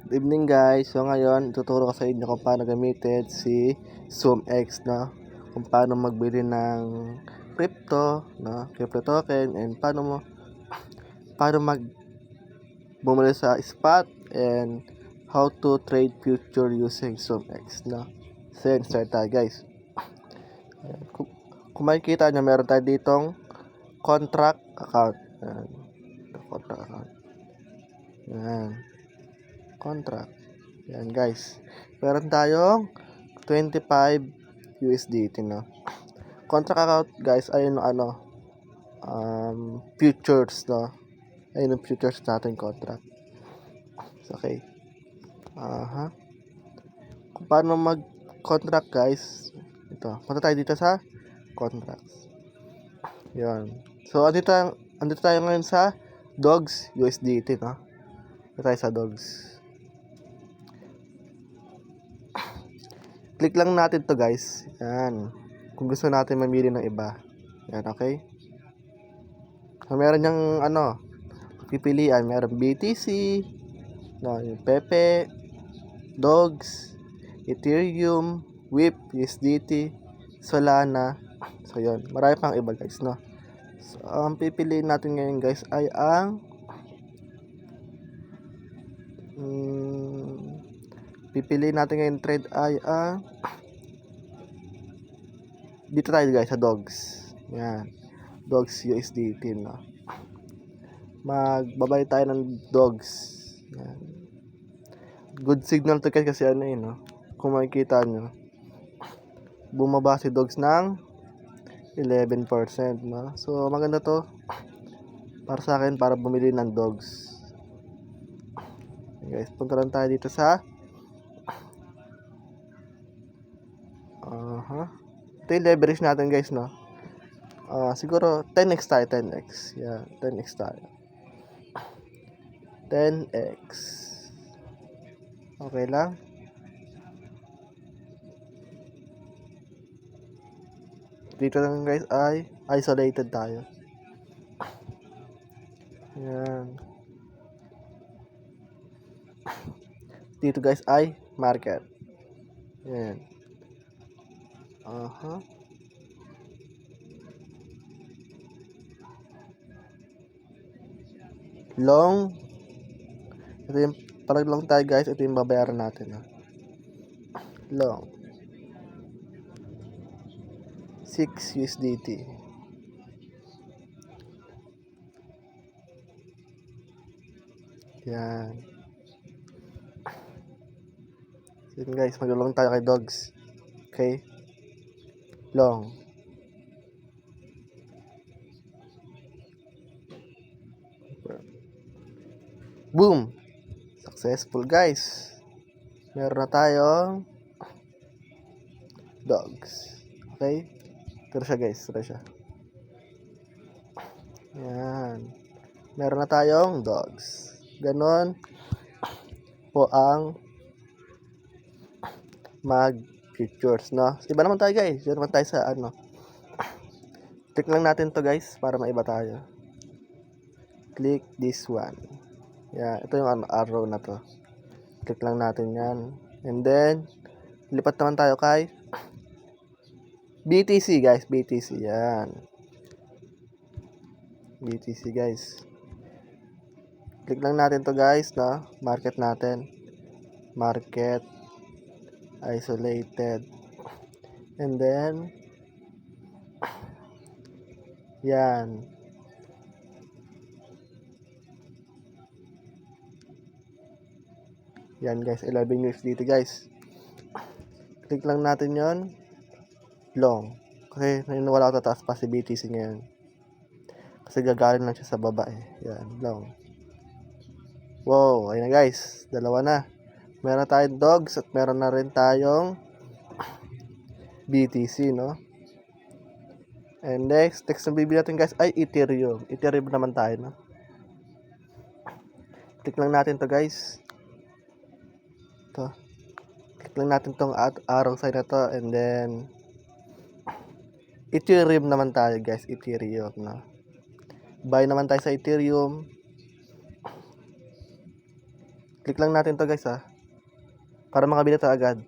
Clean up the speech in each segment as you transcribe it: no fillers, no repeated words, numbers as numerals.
Good evening guys. So ngayon, tuturo ko sa inyo kung paano gamitin si ZoomX, no? Kung paano magbili ng crypto, no? Crypto token, and paano bumili sa spot, and how to trade future using ZoomX, no? So yun, start tayo guys. Ayan. Kung makikita nyo, meron tayo ditong contract account. Ayan. Contract account. Ayan. Contract. Yan guys. Meron tayong 25 USDT, no. Contract account guys ay futures, no. Ayun yung futures natin contract. Okay. Kung paano mag-contract guys, ito. Punta tayo dito sa contracts. Yan. So andito tayo ngayon sa Dogs USDT, no. Punta tayo sa Dogs. Click lang natin to guys. Yan. Kung gusto natin mamili ng iba. Yan, okay? So, meron yung pipilian. Meron BTC, no, yung Pepe, Dogs, Ethereum, WIP, USDT, Solana. So, yun. Marami pang iba guys, no? So, ang pipiliin natin ngayon guys ay ang pipiliin natin ngayon trade ay dito tayo guys sa Dogs. Yan. Dogs USDT, no. Magbabay tayo ng Dogs. Yan. Good signal to kasi no. Kung makikita nyo, bumaba si Dogs ng 11%, no. So maganda to para sa akin, para bumili ng Dogs. Guys, punta lang tayo dito sa ito yung leverage natin guys, no. Siguro 10x tayo, 10x. Yeah, 10x tayo. 10x. Okay lang. Dito lang guys ay isolated tayo. Yan. Dito guys ay market. Yan. Long. Ito yung pag long tayo guys, ito yung babayaran natin, long 6 USDT. Yan. Yan guys, mag-long tayo kay Dogs. Okay, long. Boom! Successful guys. Meron na tayong Dogs. Okay? Tira siya guys, tira siya. Yan. Meron na tayong Dogs. Ganon po ang mag-futures, no? Iba naman tayo guys. Iba naman tayo sa Click lang natin to guys para maiba tayo. Click this one. Yeah, ito yung arrow na to. Click lang natin yan. And then, lipat naman tayo kay BTC guys. BTC, yan. BTC guys. Click lang natin to guys, no? Market natin. Market. Isolated. And then, yan. Yan guys, 11 USDT guys. Click lang natin yon, long. Kasi naniniwala ako tataas pa si BTC ngayon. Kasi gagaling lang siya sa baba Yan, long. Wow, ayun na guys. Dalawa na. Meron tayong Dogs at meron na rin tayong BTC, no? And next na bibili natin guys ay Ethereum. Ethereum naman tayo, no? Click lang natin to guys. To. Click lang natin tong arrow sign na to, and then Ethereum naman tayo guys. Ethereum, no? Buy naman tayo sa Ethereum. Click lang natin to guys para makabili tayo agad.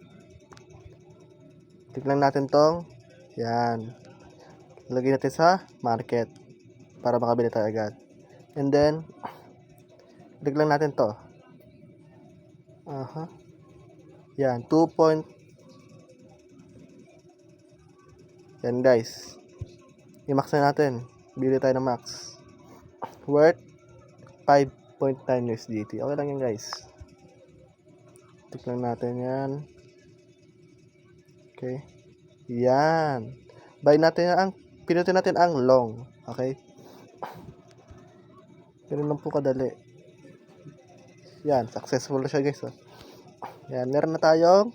Click lang natin tong, yan. Lagay natin sa market para makabili tayo agad. And then, click lang natin to. Yan, 2. Yan guys. I-max na natin. Bili tayo ng max. Worth 5.9 USDT. Okay lang yan guys. Click lang natin yan. Okay. Yan. Buy natin pinutin natin ang long. Okay. Ganun lang po kadali. Yan. Successful na siya guys. Yan. Meron na tayong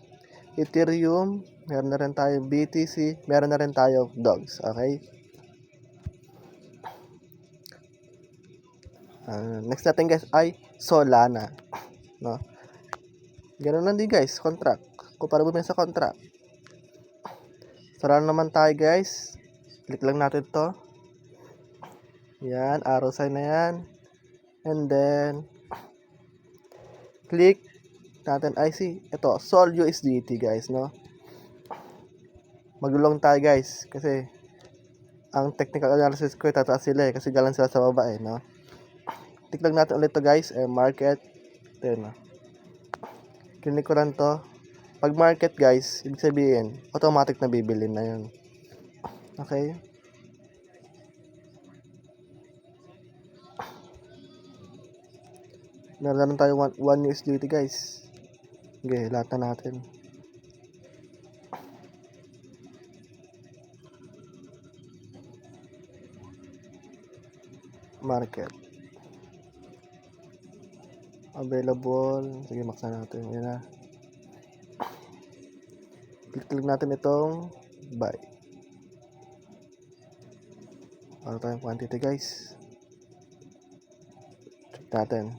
Ethereum. Meron na rin tayong BTC. Meron na rin tayong dogs. Okay. Next natin guys ay Solana. No? Ganun lang din guys. Contract. Kung para bumili sa contract. Solana naman tayo guys. Click lang natin to. Yan. Arrow sign na yan. And then click natin ito Sol USDT guys, no? Maglulong tayo guys kasi ang technical analysis ko tataas sila kasi galang sila sa baba no? Click lang natin ulit to guys, market. Then click ko lang to. Pag market guys, ibig sabihin automatic na bibili na yun. Okay. Meron tayo 1 USDT guys. Okay, lahat na natin. Market. Available. Sige, max na natin. Yan na. Click natin itong buy. Ano tayong quantity guys. Check natin.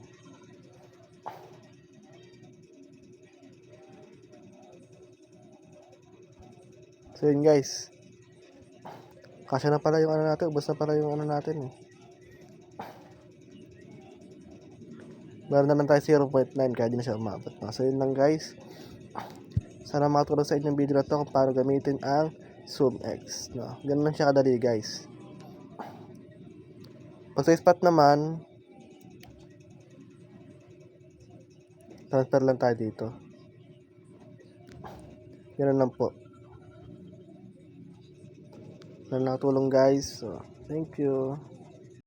So yun guys. Kasya na pala yung ano natin. Ubus na pala yung ano natin Meron na lang tayo 0.9 kaya di na siya umabot. So yun lang guys. Sana makatulong sa inyong video na to kung paano gamitin ang SumX. No? Ganun lang siya kadali guys. Pag sa spot naman, transfer lang tayo dito. Ganun lang po. Sana nakatulong guys. So, thank you.